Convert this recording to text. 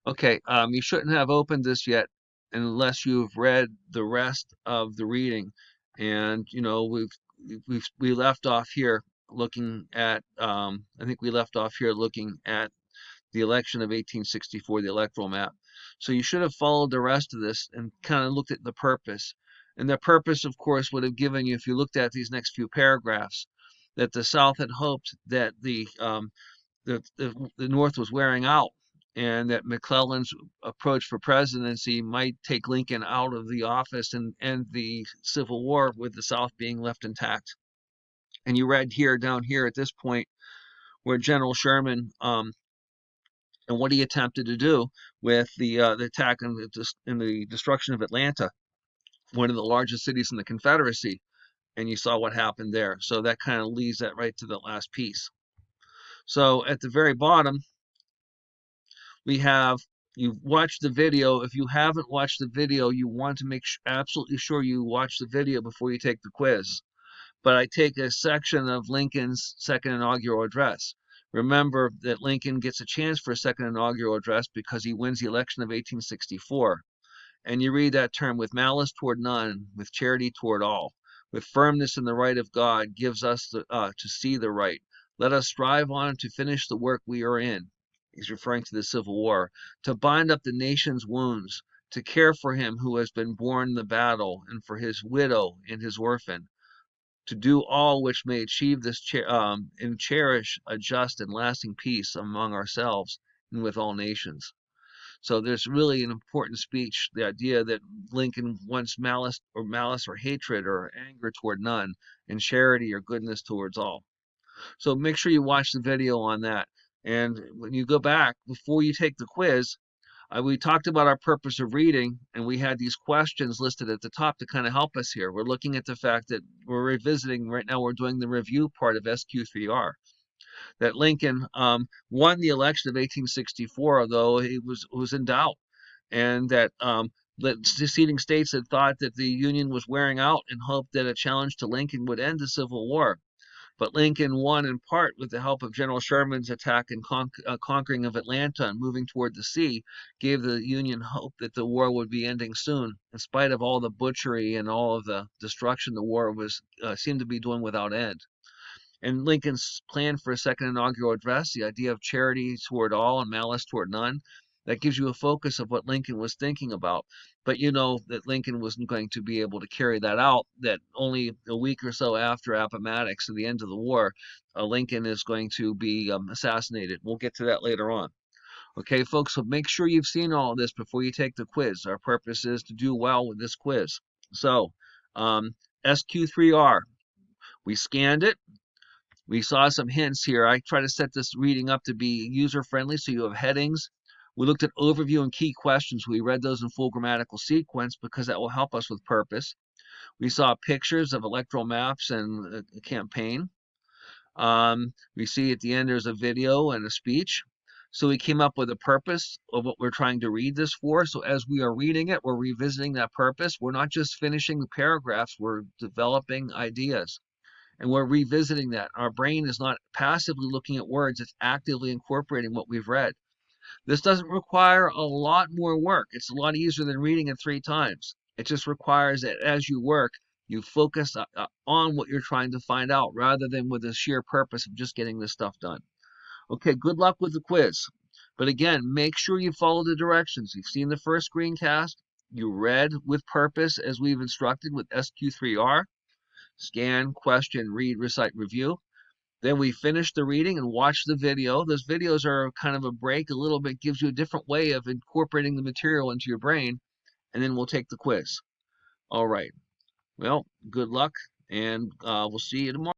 Okay, you shouldn't have opened this yet unless you've read the rest of the reading. And we left off here looking at I think we left off here looking at the election of 1864, the electoral map. So you should have followed the rest of this and kind of looked at the purpose. And the purpose, of course, would have given you, if you looked at these next few paragraphs, that the South had hoped that the North was wearing out, and that McClellan's approach for presidency might take Lincoln out of the office and end the Civil War with the South being left intact. And you read here, down here at this point, where General Sherman and what he attempted to do with the attack and the destruction of Atlanta, one of the largest cities in the Confederacy, and you saw what happened there. So that kind of leads that right to the last piece. So at the very bottom, we have you've watched the video. If you haven't watched the video, you want to make absolutely sure you watch the video before you take the quiz. But I take a section of Lincoln's second inaugural address. Remember that Lincoln gets a chance for a second inaugural address because he wins the election of 1864. And you read that term: with malice toward none, with charity toward all, with firmness in the right of God gives us to see the right. Let us strive on to finish the work we are in. He's referring to the Civil War, to bind up the nation's wounds, to care for him who has been born in the battle, and for his widow and his orphan, to do all which may achieve this and cherish a just and lasting peace among ourselves and with all nations. So there's really an important speech, the idea that Lincoln wants malice or hatred or anger toward none, and charity or goodness towards all. So make sure you watch the video on that. And when you go back, before you take the quiz, we talked about our purpose of reading, and we had these questions listed at the top to kind of help us here. We're looking at the fact that we're revisiting right now, we're doing the review part of SQ3R. That Lincoln won the election of 1864, although he was in doubt, and that the seceding states had thought that the Union was wearing out and hoped that a challenge to Lincoln would end the Civil War. But Lincoln won in part with the help of General Sherman's attack and conquering of Atlanta and moving toward the sea, gave the Union hope that the war would be ending soon, in spite of all the butchery and all of the destruction the war was seemed to be doing without end. And Lincoln's plan for a second inaugural address, the idea of charity toward all and malice toward none, that gives you a focus of what Lincoln was thinking about. But you know that Lincoln wasn't going to be able to carry that out, that only a week or so after Appomattox, at the end of the war, Lincoln is going to be assassinated. We'll get to that later on. Okay, folks, so make sure you've seen all of this before you take the quiz. Our purpose is to do well with this quiz. So, SQ3R, we scanned it. We saw some hints here. I try to set this reading up to be user-friendly, so you have headings. We looked at overview and key questions. We read those in full grammatical sequence because that will help us with purpose. We saw pictures of electoral maps and a campaign. We see at the end there's a video and a speech. So we came up with a purpose of what we're trying to read this for. So as we are reading it, we're revisiting that purpose. We're not just finishing the paragraphs, we're developing ideas. And we're revisiting that. Our brain is not passively looking at words, it's actively incorporating what we've read. This doesn't require a lot more work. It's a lot easier than reading it 3 times. It just requires that as you work, you focus on what you're trying to find out rather than with the sheer purpose of just getting this stuff done. Okay, good luck with the quiz. But again, make sure you follow the directions. You've seen the first screencast. You read with purpose as we've instructed with SQ3R. Scan, question, read, recite, review. Then we finish the reading and watch the video. Those videos are kind of a break, a little bit, gives you a different way of incorporating the material into your brain, and then we'll take the quiz. All right. Well, good luck, and we'll see you tomorrow.